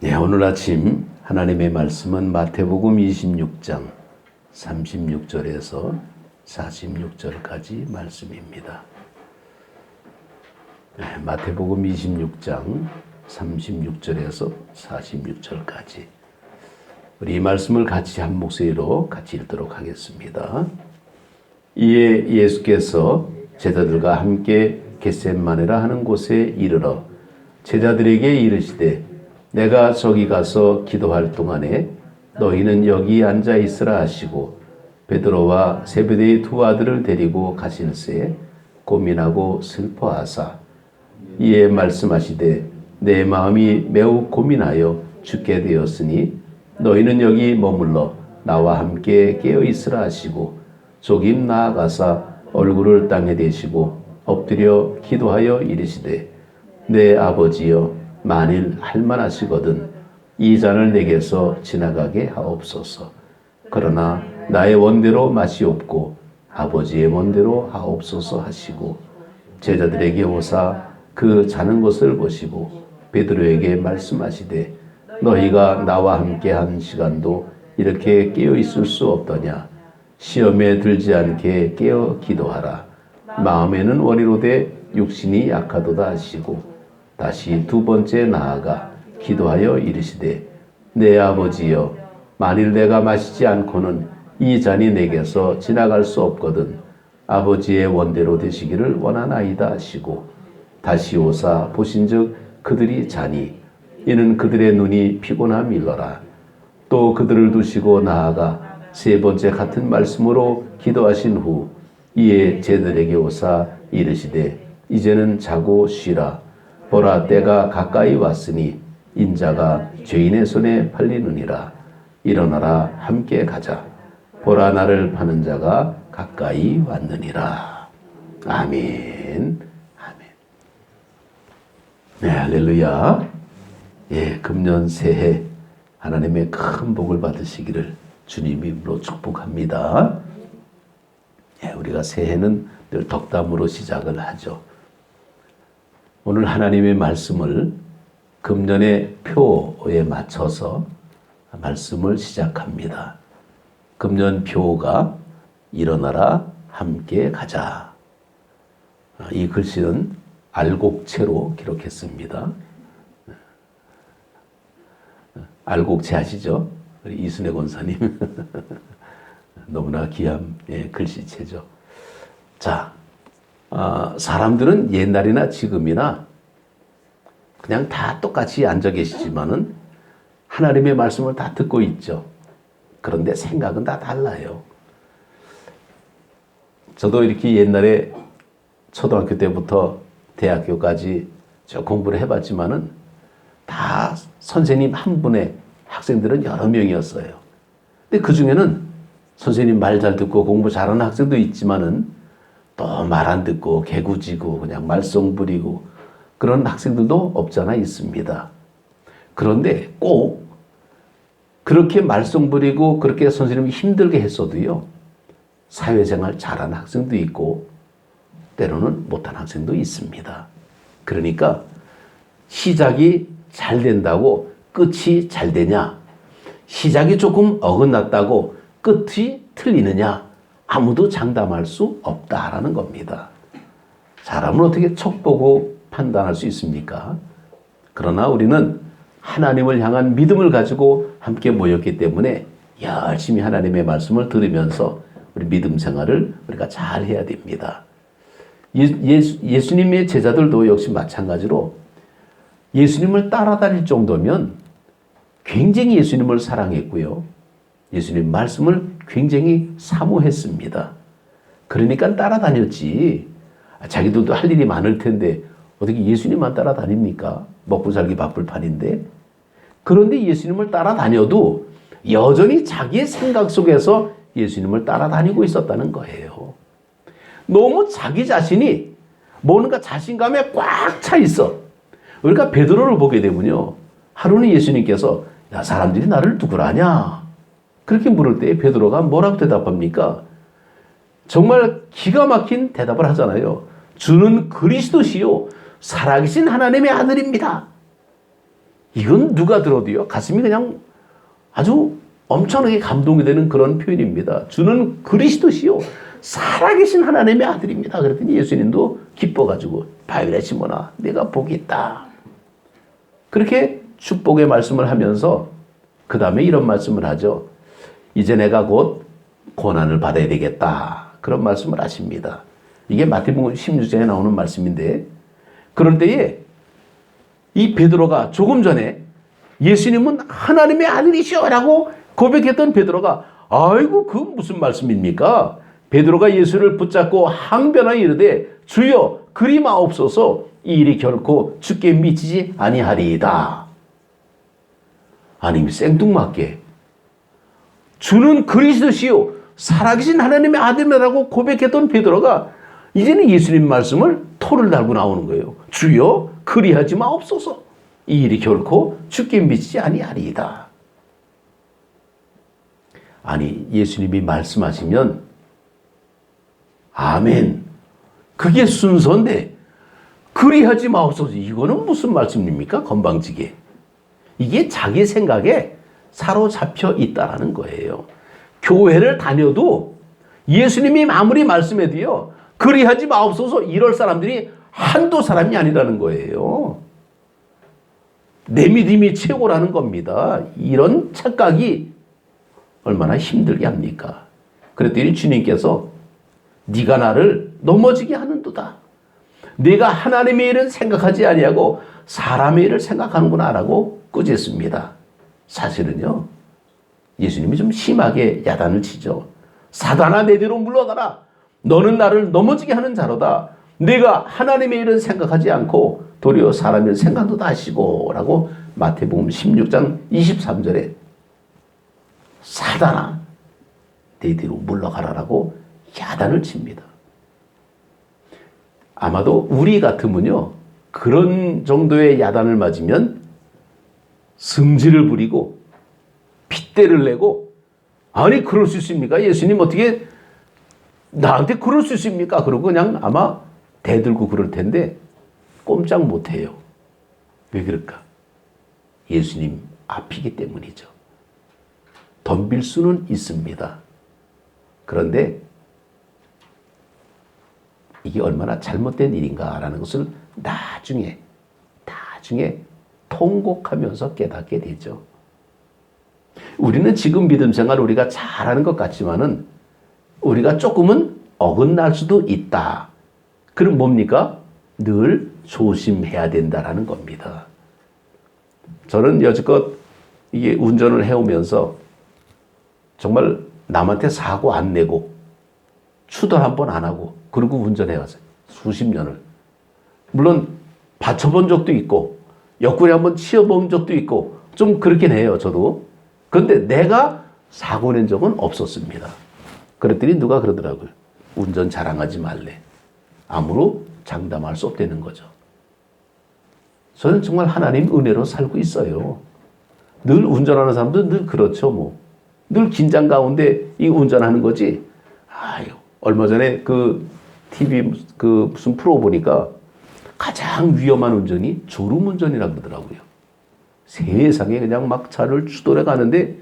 네, 오늘 아침 하나님의 말씀은 마태복음 26장 36절에서 46절까지 말씀입니다. 네, 마태복음 26장 36절에서 46절까지 우리 이 말씀을 같이 한 목소리로 같이 읽도록 하겠습니다. 이에 예수께서 제자들과 함께 겟셋마네라 하는 곳에 이르러 제자들에게 이르시되 내가 저기 가서 기도할 동안에 너희는 여기 앉아 있으라 하시고 베드로와 세베대의 두 아들을 데리고 가실새 고민하고 슬퍼하사 이에 말씀하시되 내 마음이 매우 고민하여 죽게 되었으니 너희는 여기 머물러 나와 함께 깨어 있으라 하시고 조금 나아가사 얼굴을 땅에 대시고 엎드려 기도하여 이르시되 내 아버지여 만일 할만하시거든 이 잔을 내게서 지나가게 하옵소서. 그러나 나의 원대로 마시옵고 아버지의 원대로 하옵소서 하시고 제자들에게 오사 그 자는 것을 보시고 베드로에게 말씀하시되 너희가 나와 함께 한 시간도 이렇게 깨어 있을 수 없더냐. 시험에 들지 않게 깨어 기도하라. 마음에는 원이로되 육신이 약하도다 하시고 다시 두 번째 나아가 기도하여 이르시되 내 아버지여 만일 내가 마시지 않고는 이 잔이 내게서 지나갈 수 없거든 아버지의 원대로 되시기를 원하나이다 하시고 다시 오사 보신즉 그들이 자니 이는 그들의 눈이 피곤함 일러라. 또 그들을 두시고 나아가 세 번째 같은 말씀으로 기도하신 후 이에 제자들에게 오사 이르시되 이제는 자고 쉬라. 보라 때가 가까이 왔으니 인자가 죄인의 손에 팔리느니라. 일어나라 함께 가자. 보라 나를 파는 자가 가까이 왔느니라. 아멘. 아멘. 네, 할렐루야. 예, 금년 새해 하나님의 큰 복을 받으시기를 주님 이름으로 축복합니다. 예, 우리가 새해는 늘 덕담으로 시작을 하죠. 오늘 하나님의 말씀을 금년의 표에 맞춰서 말씀을 시작합니다. 금년 표가 일어나라 함께 가자. 이 글씨는 알곡체로 기록했습니다. 알곡체 아시죠? 우리 이순애 권사님. 너무나 귀한 글씨체죠. 자, 사람들은 옛날이나 지금이나 그냥 다 똑같이 앉아 계시지만은 하나님의 말씀을 다 듣고 있죠. 그런데 생각은 다 달라요. 저도 이렇게 옛날에 초등학교 때부터 대학교까지 저 공부를 해봤지만은 다 선생님 한 분의 학생들은 여러 명이었어요. 근데 그 중에는 선생님 말 잘 듣고 공부 잘하는 학생도 있지만은 또 말 안 듣고 개구지고 그냥 말썽 부리고 그런 학생들도 없잖아 있습니다. 그런데 꼭 그렇게 말썽 부리고 그렇게 선생님이 힘들게 했어도요. 사회생활 잘하는 학생도 있고 때로는 못한 학생도 있습니다. 그러니까 시작이 잘 된다고 끝이 잘 되냐? 시작이 조금 어긋났다고 끝이 틀리느냐? 아무도 장담할 수 없다라는 겁니다. 사람은 어떻게 척 보고 판단할 수 있습니까? 그러나 우리는 하나님을 향한 믿음을 가지고 함께 모였기 때문에 열심히 하나님의 말씀을 들으면서 우리 믿음 생활을 우리가 잘 해야 됩니다. 예수님의 제자들도 역시 마찬가지로 예수님을 따라다닐 정도면 굉장히 예수님을 사랑했고요. 예수님 말씀을 굉장히 사모했습니다. 그러니까 따라다녔지. 자기들도 할 일이 많을 텐데 어떻게 예수님만 따라다닙니까? 먹고 살기 바쁠 판인데. 그런데 예수님을 따라다녀도 여전히 자기의 생각 속에서 예수님을 따라다니고 있었다는 거예요. 너무 자기 자신이 뭔가 자신감에 꽉 차 있어. 그러니까 베드로를 보게 되면요. 하루는 예수님께서 야, 사람들이 나를 누구라 하냐? 그렇게 물을 때 베드로가 뭐라고 대답합니까? 정말 기가 막힌 대답을 하잖아요. 주는 그리스도시요 살아계신 하나님의 아들입니다. 이건 누가 들어도요, 가슴이 그냥 아주 엄청나게 감동이 되는 그런 표현입니다. 주는 그리스도시요 살아계신 하나님의 아들입니다. 그랬더니 예수님도 기뻐가지고 바위라 시몬아 내가 복이 있다. 그렇게 축복의 말씀을 하면서 그 다음에 이런 말씀을 하죠. 이제 내가 곧 고난을 받아야 되겠다. 그런 말씀을 하십니다. 이게 마태복음 16장에 나오는 말씀인데, 그럴 때에 이 베드로가 조금 전에 예수님은 하나님의 아들이시오라고 고백했던 베드로가 아이고 그 무슨 말씀입니까? 베드로가 예수를 붙잡고 항변하여 이르되 주여 그리 마옵소서 이 일이 결코 주께 미치지 아니하리이다. 아니 생뚱맞게 주는 그리스도시요 살아계신 하나님의 아들이라고 고백했던 베드로가 이제는 예수님 말씀을 토를 달고 나오는 거예요. 주여 그리하지 마옵소서 이 일이 결코 주께 미치지 아니하리이다. 아니 예수님이 말씀하시면 아멘 그게 순서인데 그리하지 마옵소서 이거는 무슨 말씀입니까? 건방지게. 이게 자기 생각에 사로잡혀 있다라는 거예요. 교회를 다녀도 예수님이 아무리 말씀해도요 그리하지 마옵소서 이럴 사람들이 한두 사람이 아니라는 거예요. 내 믿음이 최고라는 겁니다. 이런 착각이 얼마나 힘들게 합니까? 그랬더니 주님께서 네가 나를 넘어지게 하는도다. 네가 하나님의 일은 생각하지 아니하고 사람의 일을 생각하는구나 라고 꾸짖습니다. 사실은요 예수님이 좀 심하게 야단을 치죠. 사단아 내 뒤로 물러가라. 너는 나를 넘어지게 하는 자로다. 네가 하나님의 일은 생각하지 않고 도리어 사람의 일 생각도 하시고 라고 마태복음 16장 23절에 사단아 내 뒤로 물러가라라고 야단을 칩니다. 아마도 우리 같으면요 그런 정도의 야단을 맞으면 승질을 부리고 핏대를 내고 아니 그럴 수 있습니까? 예수님 어떻게 나한테 그럴 수 있습니까? 그러고 그냥 아마 대들고 그럴 텐데 꼼짝 못해요. 왜 그럴까? 예수님 앞이기 때문이죠. 덤빌 수는 있습니다. 그런데 이게 얼마나 잘못된 일인가라는 것을 나중에 통곡하면서 깨닫게 되죠. 우리는 지금 믿음 생활 우리가 잘하는 것 같지만은 우리가 조금은 어긋날 수도 있다. 그럼 뭡니까? 늘 조심해야 된다라는 겁니다. 저는 여지껏 이게 운전을 해오면서 정말 남한테 사고 안 내고 추돌 한 번 안 하고 그러고 운전해왔어요. 수십 년을. 물론 받쳐본 적도 있고 옆구리 한번 치여본 적도 있고 좀 그렇긴 해요. 저도. 그런데 내가 사고 낸 적은 없었습니다. 그랬더니 누가 그러더라고요. 운전 자랑하지 말래. 아무로 장담할 수 없다는 거죠. 저는 정말 하나님 은혜로 살고 있어요. 늘 운전하는 사람도 늘 그렇죠. 뭐. 늘 긴장 가운데 이 운전하는 거지. 아유, 얼마 전에 그 TV 그 무슨 프로 보니까 가장 위험한 운전이 졸음 운전이라고 그러더라고요. 세상에 그냥 막 차를 추돌해 가는데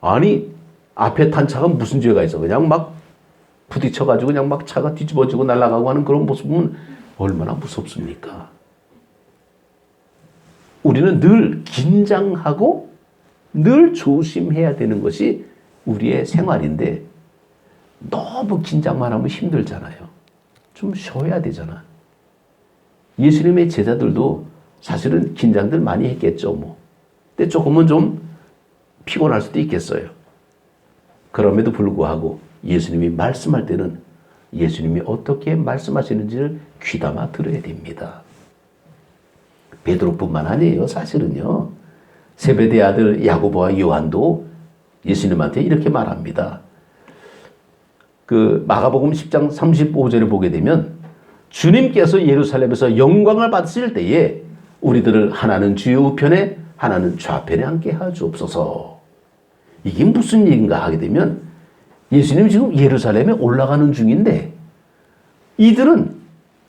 아니 앞에 탄 차가 무슨 죄가 있어. 그냥 막 부딪혀가지고 그냥 막 차가 뒤집어지고 날아가고 하는 그런 모습은 얼마나 무섭습니까? 우리는 늘 긴장하고 늘 조심해야 되는 것이 우리의 생활인데 너무 긴장만 하면 힘들잖아요. 좀 쉬어야 되잖아. 예수님의 제자들도 사실은 긴장들 많이 했겠죠. 뭐. 근데 조금은 좀 피곤할 수도 있겠어요. 그럼에도 불구하고 예수님이 말씀할 때는 예수님이 어떻게 말씀하시는지를 귀담아 들어야 됩니다. 베드로뿐만 아니에요. 사실은요. 세베대 아들 야고보와 요한도 예수님한테 이렇게 말합니다. 그 마가복음 10장 35절을 보게 되면 주님께서 예루살렘에서 영광을 받으실 때에 우리들을 하나는 주의 우편에 하나는 좌편에 앉게 하주옵소서. 이게 무슨 일인가 하게 되면 예수님 지금 예루살렘에 올라가는 중인데 이들은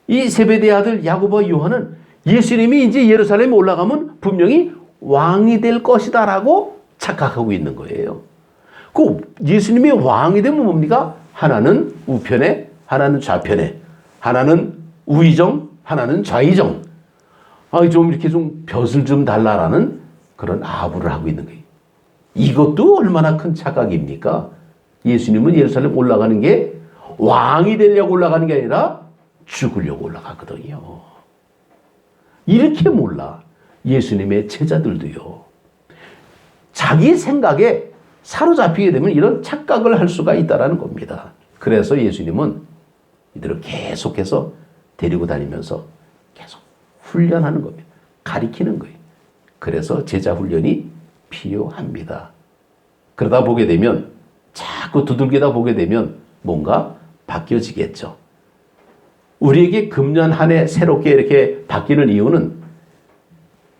이 세베대 아들 야고보와 요한은 예수님이 이제 예루살렘에 올라가면 분명히 왕이 될 것이다라고 착각하고 있는 거예요. 그 예수님이 왕이 되면 뭡니까? 하나는 우편에, 하나는 좌편에, 하나는 우의정, 하나는 좌의정. 좀 이렇게 좀 벼슬 좀 달라라는 그런 아부를 하고 있는 거예요. 이것도 얼마나 큰 착각입니까? 예수님은 예루살렘 올라가는 게 왕이 되려고 올라가는 게 아니라 죽으려고 올라가거든요. 이렇게 몰라. 예수님의 제자들도요. 자기 생각에 사로잡히게 되면 이런 착각을 할 수가 있다는 겁니다. 그래서 예수님은 이들을 계속해서 데리고 다니면서 계속 훈련하는 겁니다. 가리키는 거예요. 그래서 제자 훈련이 필요합니다. 그러다 보게 되면 자꾸 두들기다 보게 되면 뭔가 바뀌어지겠죠. 우리에게 금년 한 해 새롭게 이렇게 바뀌는 이유는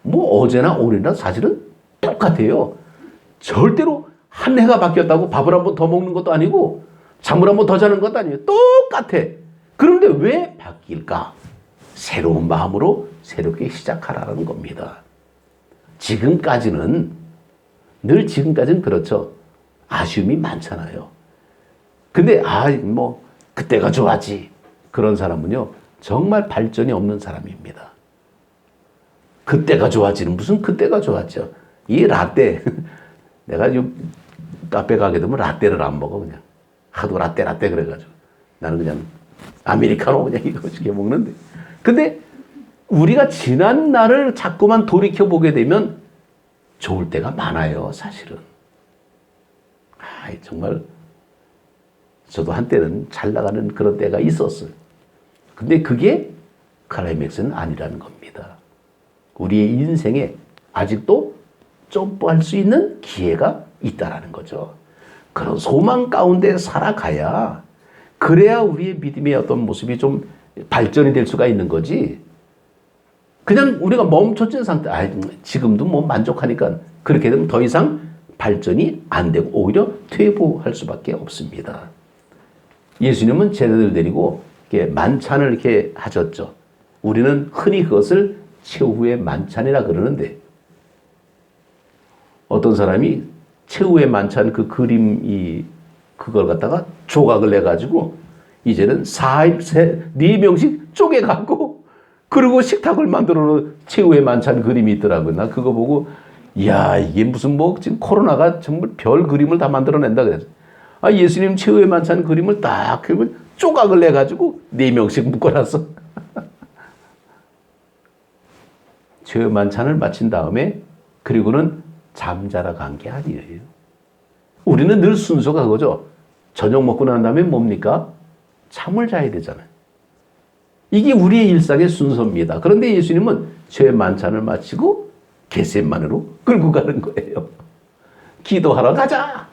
뭐 어제나 오늘이나 사실은 똑같아요. 절대로 한 해가 바뀌었다고 밥을 한 번 더 먹는 것도 아니고 잠을 한 번 더 자는 것도 아니에요. 똑같아. 그런데 왜 바뀔까? 새로운 마음으로 새롭게 시작하라는 겁니다. 지금까지는 그렇죠. 아쉬움이 많잖아요. 근데 뭐 그때가 좋았지. 그런 사람은요. 정말 발전이 없는 사람입니다. 그때가 좋았지는 무슨 그때가 좋았죠. 이 라떼 내가 카페 가게 되면 라떼를 안 먹어 그냥. 하도 라떼 그래가지고 나는 그냥 아메리카노 그냥 이거 시켜 먹는데. 근데 우리가 지난 날을 자꾸만 돌이켜 보게 되면 좋을 때가 많아요, 사실은. 정말 저도 한때는 잘 나가는 그런 때가 있었어요. 근데 그게 클라이맥스는 아니라는 겁니다. 우리의 인생에 아직도 점프할 수 있는 기회가 있다라는 거죠. 그런 소망 가운데 살아가야 그래야 우리의 믿음의 어떤 모습이 좀 발전이 될 수가 있는 거지. 그냥 우리가 멈춰진 상태, 지금도 뭐 만족하니까 그렇게 되면 더 이상 발전이 안 되고 오히려 퇴보할 수밖에 없습니다. 예수님은 제자들 데리고 이렇게 만찬을 이렇게 하셨죠. 우리는 흔히 그것을 최후의 만찬이라 그러는데 어떤 사람이 최후의 만찬 그 그림 그걸 갖다가 조각을 내 가지고 이제는 4명씩 쪼개갖고 그리고 식탁을 만들어 놓은 최후의 만찬 그림이 있더라고요. 나 그거 보고 이게 무슨 지금 코로나가 정말 별 그림을 다 만들어낸다 그래서 예수님 최후의 만찬 그림을 딱 그리고 조각을 내 가지고 4명씩 묶어놨어. 최후의 만찬을 마친 다음에 그리고는 잠자러 간 게 아니에요. 우리는 늘 순서가 그거죠. 저녁 먹고 난 다음에 뭡니까? 잠을 자야 되잖아요. 이게 우리의 일상의 순서입니다. 그런데 예수님은 최후의 만찬을 마치고 겟세마네로 끌고 가는 거예요. 기도하러 가자.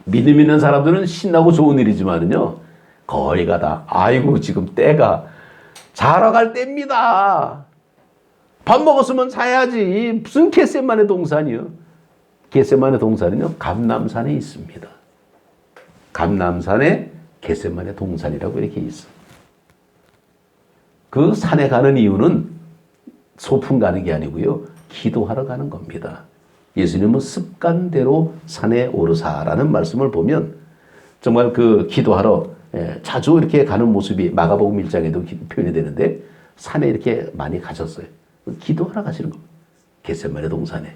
믿음 있는 사람들은 신나고 좋은 일이지만은요. 거의가 다 지금 때가 자러 갈 때입니다. 밥 먹었으면 자야지. 무슨 겟세마네 동산이요. 겟세마네 동산은요. 감람산에 있습니다. 감람산에 겟세마네 동산이라고 이렇게 있어. 그 산에 가는 이유는 소풍 가는 게 아니고요. 기도하러 가는 겁니다. 예수님은 습관대로 산에 오르사라는 말씀을 보면 정말 그 기도하러 자주 이렇게 가는 모습이 마가복음 1장에도 표현이 되는데 산에 이렇게 많이 가셨어요. 기도하러 가시는 겁니다. 겟세마네 동산에.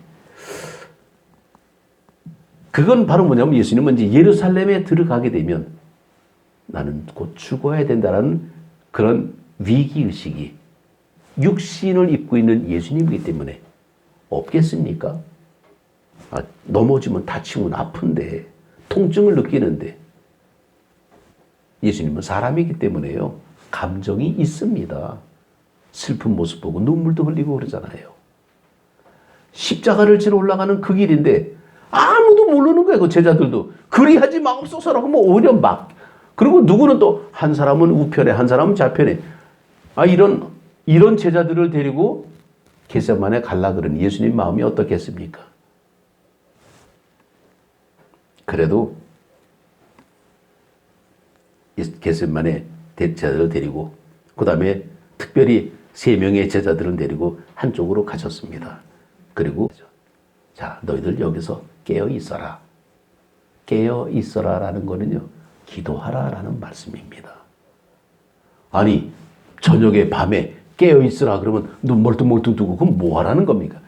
그건 바로 뭐냐면 예수님은 이제 예루살렘에 들어가게 되면 나는 곧 죽어야 된다라는 그런 위기의식이 육신을 입고 있는 예수님이기 때문에 없겠습니까? 넘어지면 다치면 아픈데 통증을 느끼는데 예수님은 사람이기 때문에요. 감정이 있습니다. 슬픈 모습 보고 눈물도 흘리고 그러잖아요. 십자가를 지러 올라가는 그 길인데 아무도 모르는 거예요. 그 제자들도. 그리하지 마옵소서라고 오히려 그리고 누구는 또 한 사람은 우편에 한 사람은 좌편에 이런 제자들을 데리고 겟세마네 갈라 그러는 예수님 마음이 어떻겠습니까? 그래도 겟세마네 제자들을 데리고 그 다음에 특별히 3명의 제자들을 데리고 한쪽으로 가셨습니다. 그리고 자, 너희들 여기서 깨어 있어라. 깨어 있어라라는 거는요, 기도하라라는 말씀입니다. 아니, 저녁에 밤에 깨어 있으라 그러면 눈 멀뚱멀뚱 뜨고 그럼 뭐 하라는 겁니까?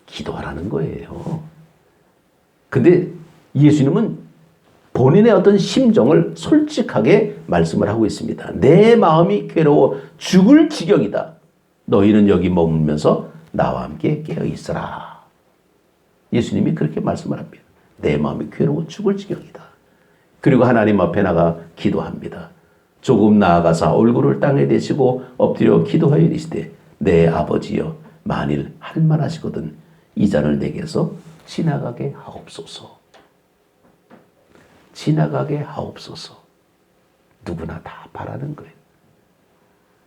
기도하라는 거예요. 근데 예수님은 본인의 어떤 심정을 솔직하게 말씀을 하고 있습니다. 내 마음이 괴로워 죽을 지경이다. 너희는 여기 머물면서 나와 함께 깨어 있어라. 예수님이 그렇게 말씀을 합니다. 내 마음이 괴로워 죽을 지경이다. 그리고 하나님 앞에 나가 기도합니다. 조금 나아가사 얼굴을 땅에 대시고 엎드려 기도하여 이르시되 내 아버지여 만일 할만하시거든 이 잔을 내게서 지나가게 하옵소서. 지나가게 하옵소서. 누구나 다 바라는 거예요.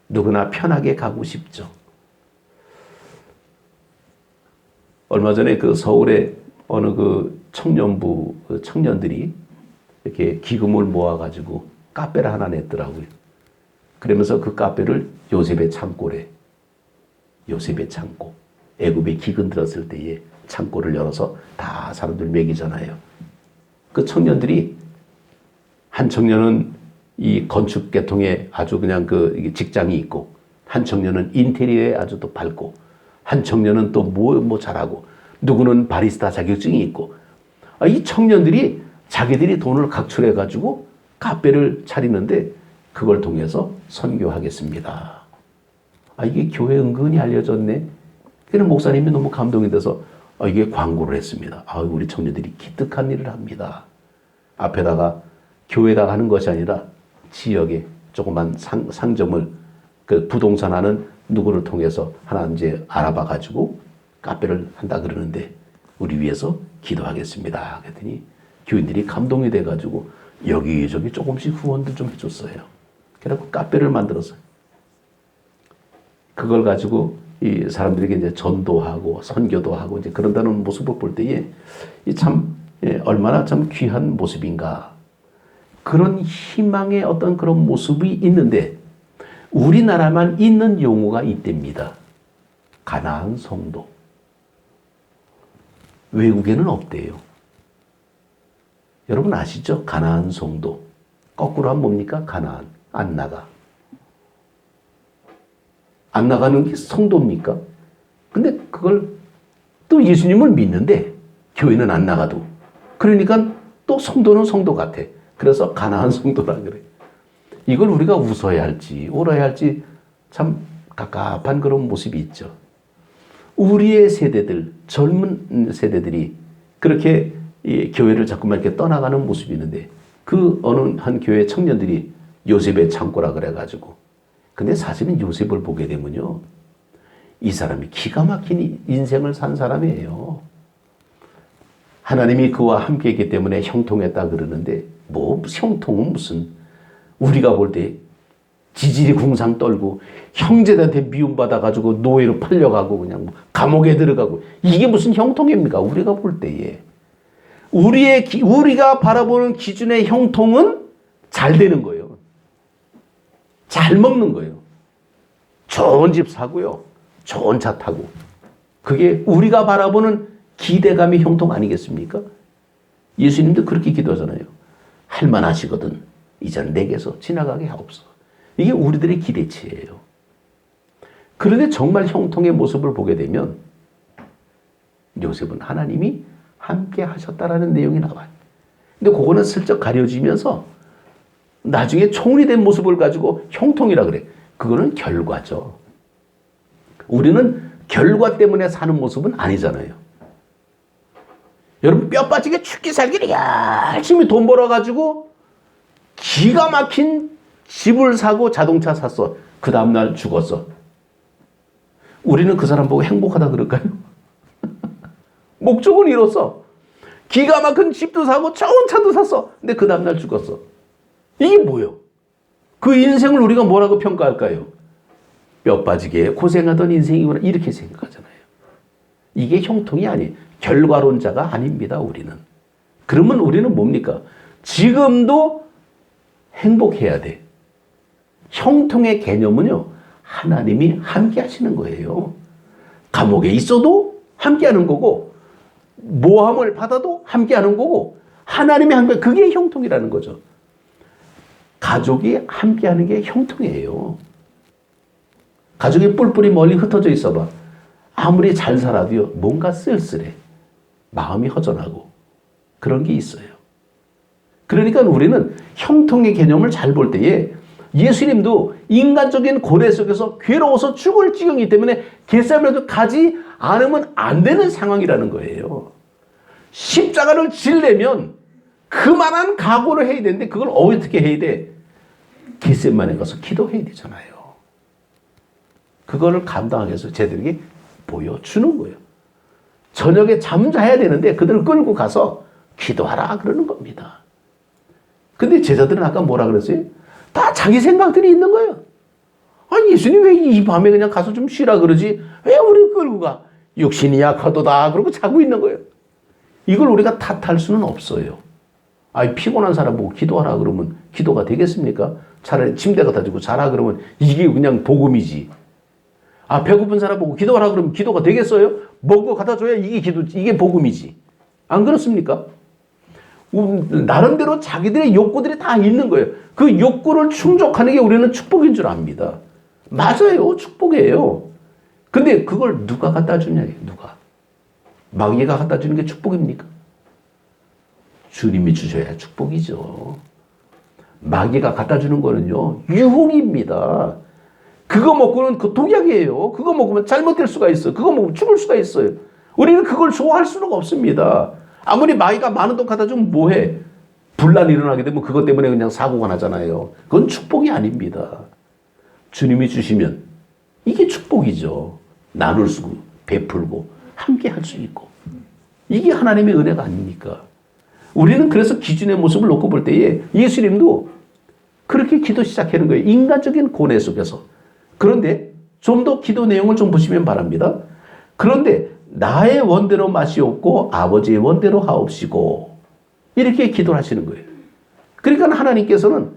누구나 편하게 가고 싶죠. 얼마 전에 그 서울의 어느 그 청년부 청년들이 이렇게 기금을 모아가지고 카페를 하나 냈더라고요. 그러면서 그 카페를 요셉의 창고래. 요셉의 창고. 애굽에 기근 들었을 때에 창고를 열어서 다 사람들 먹이잖아요. 그 청년들이 한 청년은 이 건축 계통에 아주 그냥 그 직장이 있고, 한 청년은 인테리어에 아주 또 밝고, 한 청년은 또 뭐 잘하고, 누구는 바리스타 자격증이 있고, 이 청년들이 자기들이 돈을 각출해가지고 카페를 차리는데 그걸 통해서 선교하겠습니다. 이게 교회 은근히 알려졌네. 그래서 목사님이 너무 감동이 돼서 이게 광고를 했습니다. 우리 청년들이 기특한 일을 합니다. 앞에다가 교회에다가 하는 것이 아니라 지역에 조그만 상점을 그 부동산 하는 누구를 통해서 하나 이제 알아봐 가지고 카페를 한다 그러는데 우리 위해서 기도하겠습니다. 그랬더니 교인들이 감동이 돼 가지고 여기저기 조금씩 후원도 좀 해줬어요. 그래갖고 카페를 만들었어요. 그걸 가지고 이 사람들에게 이제 전도하고 선교도 하고 이제 그런다는 모습을 볼 때에 참 얼마나 참 귀한 모습인가. 그런 희망의 어떤 그런 모습이 있는데 우리나라만 있는 용어가 있답니다. 가나안 성도. 외국에는 없대요. 여러분 아시죠? 가나안 성도. 거꾸로 하면 뭡니까? 가나안. 안 나가. 안 나가는 게 성도입니까? 근데 그걸 또 예수님을 믿는데 교회는 안 나가도. 그러니까 또 성도는 성도 같아. 그래서 가나안 성도라 그래. 이걸 우리가 웃어야 할지 울어야 할지 참 갑갑한 그런 모습이 있죠. 우리의 세대들, 젊은 세대들이 그렇게 이 교회를 자꾸만 이렇게 떠나가는 모습이 있는데 그 어느 한 교회 청년들이 요셉의 창고라 그래가지고 근데 사실은 요셉을 보게 되면요. 이 사람이 기가 막힌 인생을 산 사람이에요. 하나님이 그와 함께 했기 때문에 형통했다 그러는데 뭐 형통은 무슨 우리가 볼 때 지질이 궁상 떨고 형제들한테 미움받아가지고 노예로 팔려가고 그냥 감옥에 들어가고 이게 무슨 형통입니까? 우리가 볼 때에. 우리가 바라보는 기준의 형통은 잘 되는 거예요. 잘 먹는 거예요. 좋은 집 사고요. 좋은 차 타고. 그게 우리가 바라보는 기대감의 형통 아니겠습니까? 예수님도 그렇게 기도하잖아요. 할만하시거든. 이제는 내게서 지나가게 하옵소서. 이게 우리들의 기대치예요. 그런데 정말 형통의 모습을 보게 되면 요셉은 하나님이 함께 하셨다라는 내용이 나와요. 근데 그거는 슬쩍 가려지면서 나중에 총리 된 모습을 가지고 형통이라 그래. 그거는 결과죠. 우리는 결과 때문에 사는 모습은 아니잖아요. 여러분 뼈 빠지게 죽기 살기를 열심히 돈 벌어가지고 기가 막힌 집을 사고 자동차 샀어. 그 다음날 죽었어. 우리는 그 사람 보고 행복하다 그럴까요? 목적은 이뤘어. 기가 막힌 집도 사고 좋은 차도 샀어. 근데 그 다음날 죽었어. 이게 뭐예요? 그 인생을 우리가 뭐라고 평가할까요? 뼈 빠지게 고생하던 인생이구나 이렇게 생각하잖아요. 이게 형통이 아니에요. 결과론자가 아닙니다. 우리는. 그러면 우리는 뭡니까? 지금도 행복해야 돼. 형통의 개념은요. 하나님이 함께 하시는 거예요. 감옥에 있어도 함께 하는 거고, 모함을 받아도 함께 하는 거고, 하나님이 함께, 그게 형통이라는 거죠. 가족이 함께 하는 게 형통이에요. 가족이 뿔뿔이 멀리 흩어져 있어봐. 아무리 잘 살아도요, 뭔가 쓸쓸해. 마음이 허전하고. 그런 게 있어요. 그러니까 우리는 형통의 개념을 잘 볼 때에 예수님도 인간적인 고뇌 속에서 괴로워서 죽을 지경이기 때문에 겟세마네도 가지 않으면 안 되는 상황이라는 거예요. 십자가를 지려면 그만한 각오를 해야 되는데 그걸 어떻게 해야 돼? 겟세마네 가서 기도해야 되잖아요. 그거를 감당하기 위해서 쟤들에게 보여주는 거예요. 저녁에 잠자야 되는데 그들을 끌고 가서 기도하라 그러는 겁니다. 근데 제자들은 아까 뭐라 그랬어요? 다 자기 생각들이 있는 거예요. 아니 예수님 왜 이 밤에 그냥 가서 좀 쉬라 그러지? 왜 우리 끌고 가? 육신이 약하도다 그러고 자고 있는 거예요. 이걸 우리가 탓할 수는 없어요. 아니 피곤한 사람 보고 기도하라 그러면 기도가 되겠습니까? 차라리 침대 갖다 주고 자라 그러면 이게 그냥 복음이지. 아 배고픈 사람 보고 기도하라 그러면 기도가 되겠어요? 먹은 거 갖다 줘야 이게 복음이지. 안 그렇습니까? 나름대로 자기들의 욕구들이 다 있는 거예요. 그 욕구를 충족하는 게 우리는 축복인 줄 압니다. 맞아요. 축복이에요. 근데 그걸 누가 갖다 주냐? 누가? 마귀가 갖다 주는 게 축복입니까? 주님이 주셔야 축복이죠. 마귀가 갖다 주는 거는요, 유혹입니다. 그거 먹고는 그 독약이에요. 그거 먹으면 잘못될 수가 있어요. 그거 먹으면 죽을 수가 있어요. 우리는 그걸 좋아할 수는 없습니다. 아무리 마귀가 많은 돈 갖다 주면 뭐해? 분란이 일어나게 되면 그것 때문에 그냥 사고가 나잖아요. 그건 축복이 아닙니다. 주님이 주시면 이게 축복이죠. 나눌 수, 베풀고 함께 할 수 있고. 이게 하나님의 은혜가 아닙니까? 우리는 그래서 기준의 모습을 놓고 볼 때에 예수님도 그렇게 기도 시작하는 거예요. 인간적인 고뇌 속에서. 그런데 좀 더 기도 내용을 좀 보시면 바랍니다. 그런데 나의 원대로 마시옵고 아버지의 원대로 하옵시고 이렇게 기도를 하시는 거예요. 그러니까 하나님께서는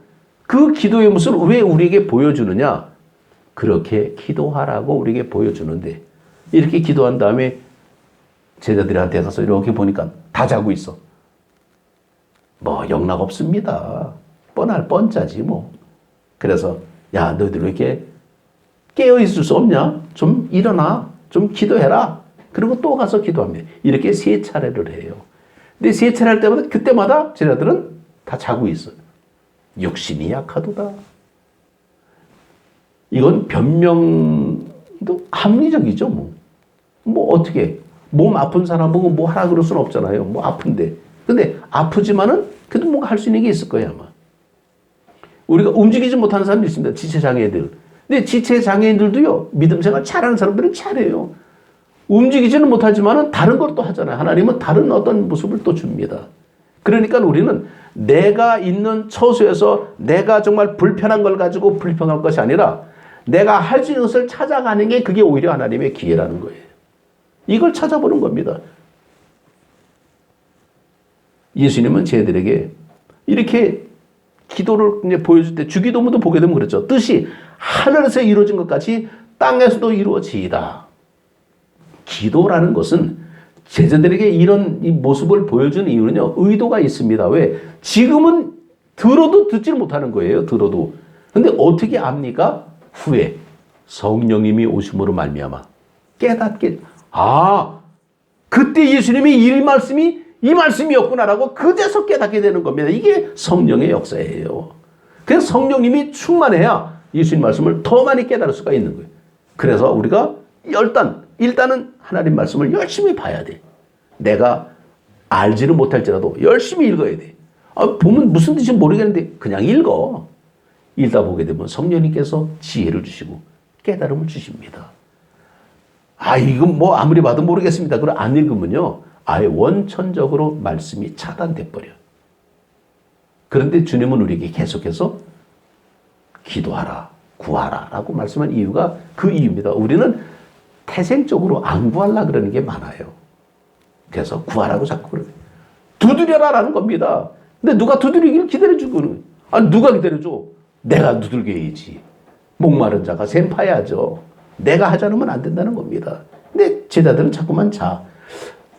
그 기도의 모습을 왜 우리에게 보여주느냐? 그렇게 기도하라고 우리에게 보여주는데 이렇게 기도한 다음에 제자들한테 가서 이렇게 보니까 다 자고 있어. 뭐 영락 없습니다. 뻔할 뻔짜지 뭐. 그래서 야 너희들 왜 이렇게 깨어있을 수 없냐? 좀 일어나. 좀 기도해라. 그리고 또 가서 기도합니다. 이렇게 3차례를 해요. 근데 3차례 할 때마다 그때마다 제자들은 다 자고 있어요. 육신이 약하도다. 이건 변명도 합리적이죠. 뭐 어떻게 몸 아픈 사람 보고 뭐 하라 그럴 수는 없잖아요. 뭐 아픈데. 근데 아프지만은 그래도 뭔가 할 수 있는 게 있을 거예요 아마. 우리가 움직이지 못하는 사람도 있습니다. 지체장애인들. 근데 지체장애인들도요. 믿음 생활 잘하는 사람들은 잘해요. 움직이지는 못하지만은 다른 걸 또 하잖아요. 하나님은 다른 어떤 모습을 또 줍니다. 그러니까 우리는 내가 있는 처소에서 내가 정말 불편한 걸 가지고 불평할 것이 아니라 내가 할 수 있는 것을 찾아가는 게 그게 오히려 하나님의 기회라는 거예요. 이걸 찾아보는 겁니다. 예수님은 쟤들에게 이렇게 기도를 이제 보여줄 때 주기도문도 보게 되면 그렇죠. 뜻이 하늘에서 이루어진 것 같이 땅에서도 이루어지이다. 기도라는 것은 제자들에게 이런 이 모습을 보여주는 이유는요. 의도가 있습니다. 왜? 지금은 들어도 듣지를 못하는 거예요. 들어도. 근데 어떻게 압니까? 후에 성령님이 오심으로 말미암아 깨닫게 그때 예수님이 이 말씀이었구나라고 그제서 깨닫게 되는 겁니다. 이게 성령의 역사예요. 그래서 성령님이 충만해야 예수님 말씀을 더 많이 깨달을 수가 있는 거예요. 그래서 우리가 일단은 하나님 말씀을 열심히 봐야 돼. 내가 알지는 못할지라도 열심히 읽어야 돼. 보면 무슨 뜻인지 모르겠는데 그냥 읽어. 읽다 보게 되면 성령님께서 지혜를 주시고 깨달음을 주십니다. 이건 뭐 아무리 봐도 모르겠습니다. 그걸 안 읽으면요. 아예 원천적으로 말씀이 차단돼 버려. 그런데 주님은 우리에게 계속해서 기도하라, 구하라 라고 말씀한 이유가 그 이유입니다. 우리는 태생적으로 안 구하려고 그러는 게 많아요. 그래서 구하라고 자꾸 그러요. 두드려라 라는 겁니다. 근데 누가 두드리기를 기다려주고는 누가 기다려줘? 내가 두들겨야지. 목마른 자가 샘 파야죠. 내가 하지 않으면 안 된다는 겁니다. 근데 제자들은 자꾸만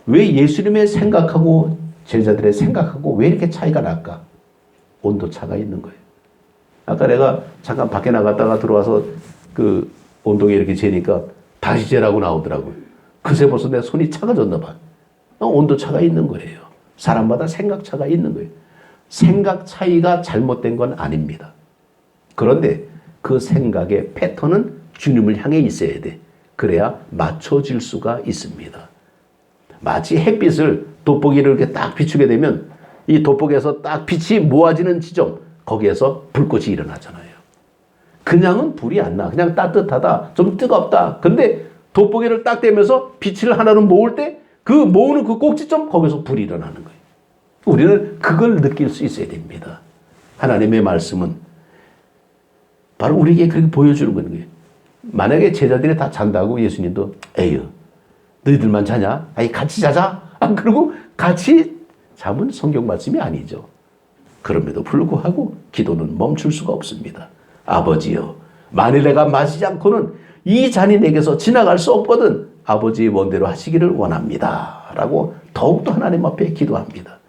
왜 예수님의 생각하고 제자들의 생각하고 왜 이렇게 차이가 날까? 온도 차가 있는 거예요. 아까 내가 잠깐 밖에 나갔다가 들어와서 그 온도계 이렇게 재니까 다시 재라고 나오더라고요. 그새 벌써 내 손이 차가졌나 봐. 온도 차가 있는 거예요. 사람마다 생각 차가 있는 거예요. 생각 차이가 잘못된 건 아닙니다. 그런데 그 생각의 패턴은 주님을 향해 있어야 돼. 그래야 맞춰질 수가 있습니다. 마치 햇빛을 돋보기를 이렇게 딱 비추게 되면 이 돋보기에서 딱 빛이 모아지는 지점, 거기에서 불꽃이 일어나잖아요. 그냥은 불이 안 나. 그냥 따뜻하다, 좀 뜨겁다. 근데 돋보기를 딱 대면서 빛을 하나로 모을 때 그 모으는 그 꼭지점, 거기서 불이 일어나는 거예요. 우리는 그걸 느낄 수 있어야 됩니다. 하나님의 말씀은 바로 우리에게 그렇게 보여주는 거예요. 만약에 제자들이 다 잔다고 예수님도 에휴 너희들만 자냐? 아니 같이 자자. 그리고 같이 잠은 성경 말씀이 아니죠. 그럼에도 불구하고 기도는 멈출 수가 없습니다. 아버지여, 만일 내가 마시지 않고는 이 잔이 내게서 지나갈 수 없거든 아버지의 원대로 하시기를 원합니다. 라고 더욱더 하나님 앞에 기도합니다.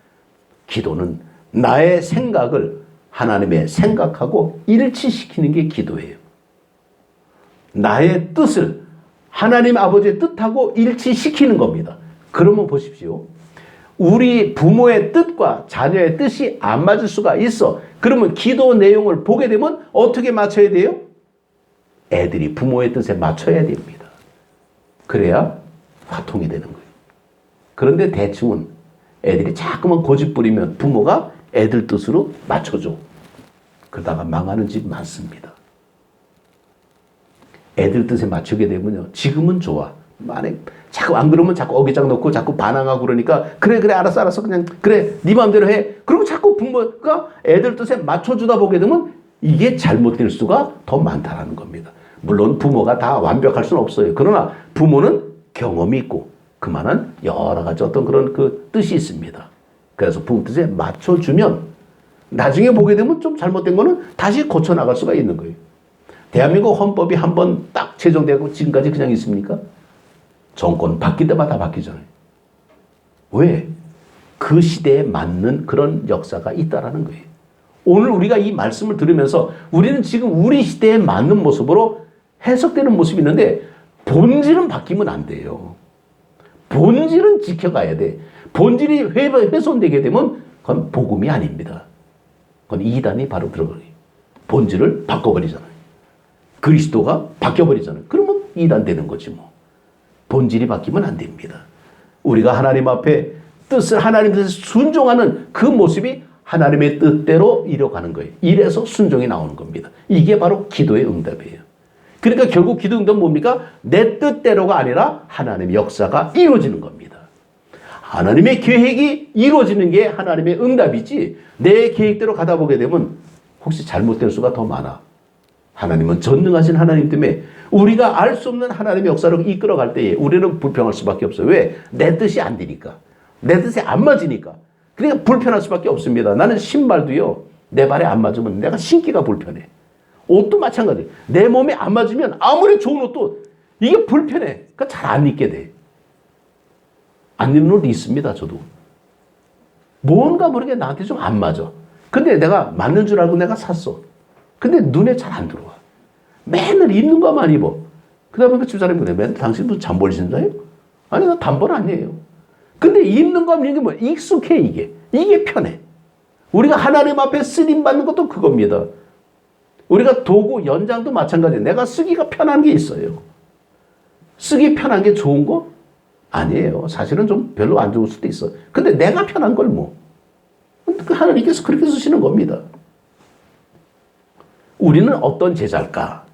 기도는 나의 생각을 하나님의 생각하고 일치시키는 게 기도예요. 나의 뜻을 하나님 아버지의 뜻하고 일치시키는 겁니다. 그러면 보십시오. 우리 부모의 뜻과 자녀의 뜻이 안 맞을 수가 있어. 그러면 기도 내용을 보게 되면 어떻게 맞춰야 돼요? 애들이 부모의 뜻에 맞춰야 됩니다. 그래야 화통이 되는 거예요. 그런데 대충은 애들이 자꾸만 고집 부리면 부모가 애들 뜻으로 맞춰줘. 그러다가 망하는 집 많습니다. 애들 뜻에 맞추게 되면요. 지금은 좋아. 만약 자꾸 안 그러면 자꾸 어기장 놓고 자꾸 반항하고 그러니까 그래 알았어 그냥 그래 네 마음대로 해. 그리고 자꾸 부모가 애들 뜻에 맞춰주다 보게 되면 이게 잘못될 수가 더 많다라는 겁니다. 물론 부모가 다 완벽할 수는 없어요. 그러나 부모는 경험이 있고 그만한 여러 가지 어떤 그런 그 뜻이 있습니다. 그래서 부모 뜻에 맞춰주면 나중에 보게 되면 좀 잘못된 거는 다시 고쳐나갈 수가 있는 거예요. 대한민국 헌법이 한번 딱 제정되고 지금까지 그냥 있습니까? 정권 바뀔 때마다 바뀌잖아요. 왜? 그 시대에 맞는 그런 역사가 있다라는 거예요. 오늘 우리가 이 말씀을 들으면서 우리는 지금 우리 시대에 맞는 모습으로 해석되는 모습이 있는데 본질은 바뀌면 안 돼요. 본질은 지켜가야 돼. 본질이 훼손되게 되면 그건 복음이 아닙니다. 그건 이단이 바로 들어가요. 본질을 바꿔버리잖아요. 그리스도가 바뀌어버리잖아요. 그러면 이단 되는 거지 뭐. 본질이 바뀌면 안 됩니다. 우리가 하나님 앞에 뜻을 하나님 뜻에 순종하는 그 모습이 하나님의 뜻대로 이뤄가는 거예요. 이래서 순종이 나오는 겁니다. 이게 바로 기도의 응답이에요. 그러니까 결국 기도 응답은 뭡니까? 내 뜻대로가 아니라 하나님의 역사가 이루어지는 겁니다. 하나님의 계획이 이루어지는 게 하나님의 응답이지 내 계획대로 가다 보게 되면 혹시 잘못될 수가 더 많아. 하나님은 전능하신 하나님 때문에 우리가 알 수 없는 하나님의 역사를 이끌어갈 때에 우리는 불평할 수밖에 없어요. 왜? 내 뜻이 안 되니까. 내 뜻에 안 맞으니까. 그러니까 불편할 수밖에 없습니다. 나는 신발도요. 내 발에 안 맞으면 내가 신기가 불편해. 옷도 마찬가지. 내 몸에 안 맞으면 아무리 좋은 옷도 이게 불편해. 그러니까 잘 안 입게 돼. 안 입는 옷도 있습니다. 저도. 뭔가 모르게 나한테 좀 안 맞아. 근데 내가 맞는 줄 알고 내가 샀어. 근데 눈에 잘 안 들어와. 맨날 입는 것만 입어. 그러다 보니까 집사람이 그래. 맨날 당신 무슨 잠벌 신자예요? 아니 나 단벌 아니에요. 근데 입는 거 입는 게 뭐야? 익숙해 이게. 이게 편해. 우리가 하나님 앞에 쓰임 받는 것도 그겁니다. 우리가 도구, 연장도 마찬가지예요. 내가 쓰기가 편한 게 있어요. 쓰기 편한 게 좋은 거? 아니에요. 사실은 좀 별로 안 좋을 수도 있어. 근데 내가 편한 걸 뭐. 하나님께서 그렇게 쓰시는 겁니다. 우리는 어떤 제자일까?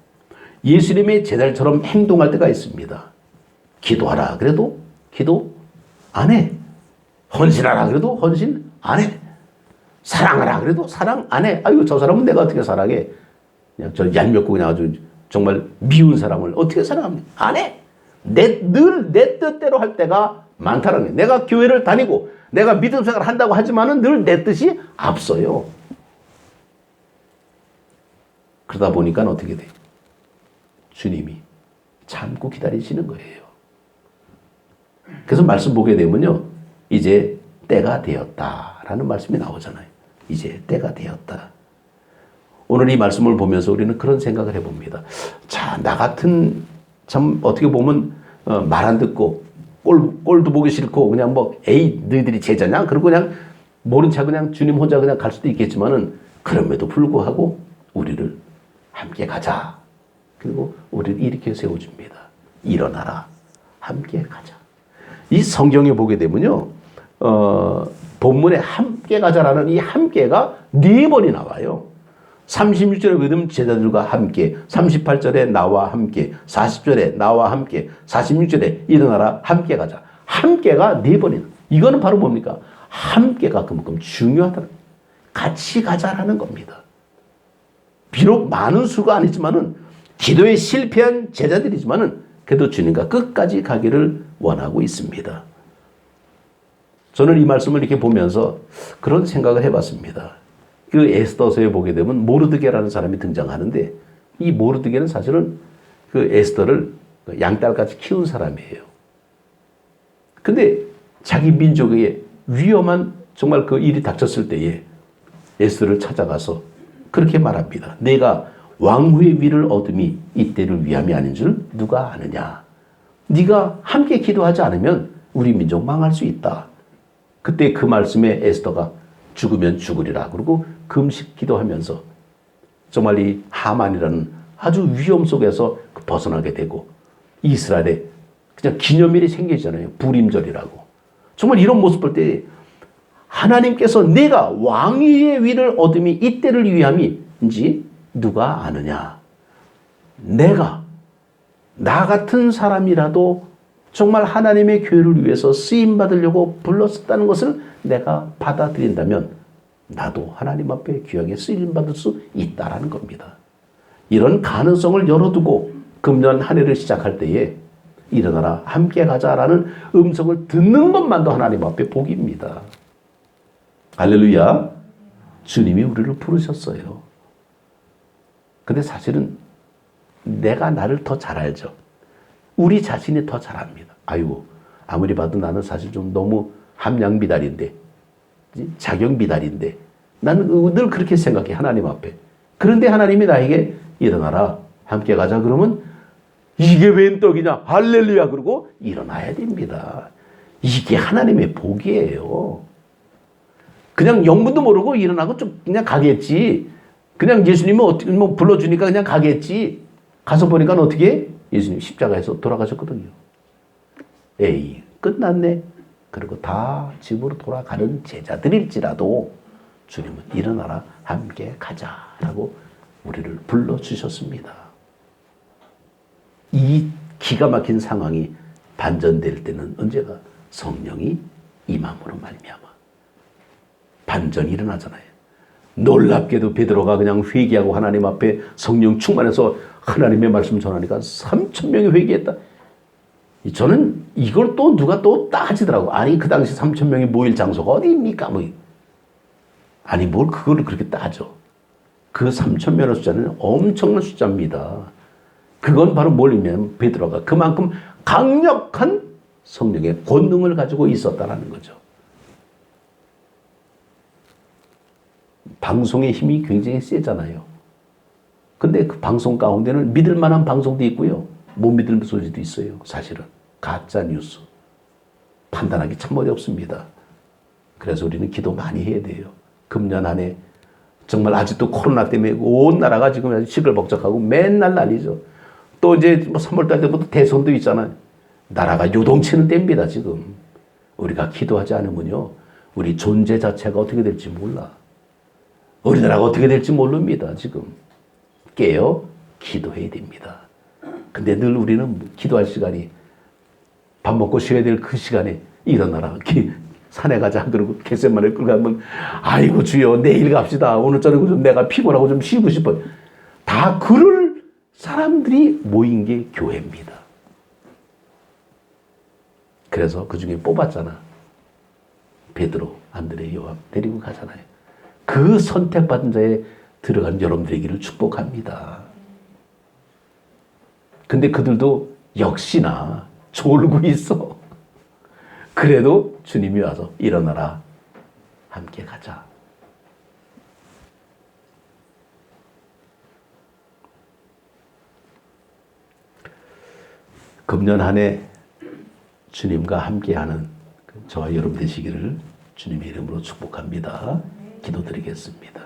예수님의 제자처럼 행동할 때가 있습니다. 기도하라 그래도 기도 안 해. 헌신하라 그래도 헌신 안 해. 사랑하라 그래도 사랑 안 해. 아이고 저 사람은 내가 어떻게 사랑해. 그냥 저 얄밉고 그냥 아주 정말 미운 사람을 어떻게 사랑합니까? 안 해. 늘 내 뜻대로 할 때가 많다는 거예요. 내가 교회를 다니고 내가 믿음 생활을 한다고 하지만은 늘 내 뜻이 앞서요. 그러다 보니까 어떻게 돼? 주님이 참고 기다리시는 거예요. 그래서 말씀 보게 되면요. 이제 때가 되었다라는 말씀이 나오잖아요. 이제 때가 되었다. 오늘 이 말씀을 보면서 우리는 그런 생각을 해봅니다. 자, 나 같은 참 어떻게 보면 말 안 듣고 꼴도 보기 싫고 그냥 뭐 에이 너희들이 제자냐? 그리고 그냥 모른 척 그냥 주님 혼자 그냥 갈 수도 있겠지만은 그럼에도 불구하고 우리를 함께 가자. 그리고 우리를 일으켜 세워줍니다. 일어나라. 함께 가자. 이 성경에 보게 되면요. 본문에 함께 가자라는 이 함께가 4번이 나와요. 36절에 보면 제자들과 함께, 38절에 나와 함께, 40절에 나와 함께, 46절에 일어나라 함께 가자. 함께가 4번이나. 이거는 바로 뭡니까? 함께가 그만큼 중요하다는 거예요. 같이 가자라는 겁니다. 비록 많은 수가 아니지만은 기도에 실패한 제자들이지만은 그래도 주님과 끝까지 가기를 원하고 있습니다. 저는 이 말씀을 이렇게 보면서 그런 생각을 해봤습니다. 그 에스더서에 보게 되면 모르드게라는 사람이 등장하는데 이 모르드게는 사실은 그 에스더를 양딸같이 키운 사람이에요. 근데 자기 민족의 위험한 정말 그 일이 닥쳤을 때에 에스더를 찾아가서 그렇게 말합니다. 내가 왕후의 위를 얻음이 이때를 위함이 아닌 줄 누가 아느냐. 네가 함께 기도하지 않으면 우리 민족 망할 수 있다. 그때 그 말씀에 에스더가 죽으면 죽으리라. 그리고 금식 기도하면서 정말 이 하만이라는 아주 위험 속에서 벗어나게 되고 이스라엘에 그냥 기념일이 생기잖아요. 부림절이라고. 정말 이런 모습 볼 때 하나님께서 내가 왕위의 위를 얻음이 이때를 위함인지 누가 아느냐. 내가 나 같은 사람이라도 정말 하나님의 교회를 위해서 쓰임받으려고 불렀었다는 것을 내가 받아들인다면 나도 하나님 앞에 귀하게 쓰임받을 수 있다라는 겁니다. 이런 가능성을 열어두고 금년 한 해를 시작할 때에 일어나라 함께 가자라는 음성을 듣는 것만도 하나님 앞에 복입니다. 할렐루야. 주님이 우리를 부르셨어요. 근데 사실은 내가 나를 더 잘 알죠. 우리 자신이 더 잘 압니다. 아이고 아무리 봐도 나는 사실 좀 너무 함량 미달인데 자격 미달인데 나는 늘 그렇게 생각해 하나님 앞에. 그런데 하나님이 나에게 일어나라 함께 가자 그러면 이게 웬 떡이냐 할렐루야 그러고 일어나야 됩니다. 이게 하나님의 복이에요. 그냥 영문도 모르고 일어나고 좀 그냥 가겠지. 그냥 예수님은 어떻게 뭐 불러주니까 그냥 가겠지. 가서 보니까 어떻게 예수님 십자가에서 돌아가셨거든요. 에이 끝났네. 그리고 다 집으로 돌아가는 제자들일지라도 주님은 일어나라 함께 가자라고 우리를 불러주셨습니다. 이 기가 막힌 상황이 반전될 때는 언제가 성령이 임함으로 말미암아 반전이 일어나잖아요. 놀랍게도 베드로가 그냥 회개하고 하나님 앞에 성령 충만해서 하나님의 말씀 전하니까 3,000명이 회개했다. 저는 이걸 또 누가 또 따지더라고. 아니 그 당시 3,000명이 모일 장소가 어디입니까? 뭐. 아니 뭘 그거를 그렇게 따져. 그 3,000명의 숫자는 엄청난 숫자입니다. 그건 바로 뭘이면 베드로가 그만큼 강력한 성령의 권능을 가지고 있었다는 거죠. 방송의 힘이 굉장히 세잖아요. 근데 그 방송 가운데는 믿을 만한 방송도 있고요. 못 믿을 소리도 있어요. 사실은. 가짜 뉴스. 판단하기 참 어렵습니다. 그래서 우리는 기도 많이 해야 돼요. 금년 한 해 정말 아직도 코로나 때문에 온 나라가 지금 아주 시끌벅적하고 맨날 난리죠. 또 이제 뭐 3월달 때부터 대선도 있잖아요. 나라가 요동치는 때입니다, 지금. 우리가 기도하지 않으면요. 우리 존재 자체가 어떻게 될지 몰라. 우리나라가 어떻게 될지 모릅니다, 지금. 깨어 기도해야 됩니다. 근데 늘 우리는 기도할 시간이 밥 먹고 쉬어야 될 그 시간에 일어나라. 산에 가자. 그러고 겟세마네를 끌고 가면 아이고 주여 내일 갑시다. 오늘 저녁은 좀 내가 피곤하고 좀 쉬고 싶어. 다 그럴 사람들이 모인 게 교회입니다. 그래서 그 중에 뽑았잖아. 베드로, 안드레, 요한 데리고 가잖아요. 그 선택받은 자에 들어간 여러분들에게를 축복합니다. 근데 그들도 역시나 졸고 있어. 그래도 주님이 와서 일어나라. 함께 가자. 금년 한 해 주님과 함께하는 저와 여러분 되시기를 주님의 이름으로 축복합니다. 기도드리겠습니다.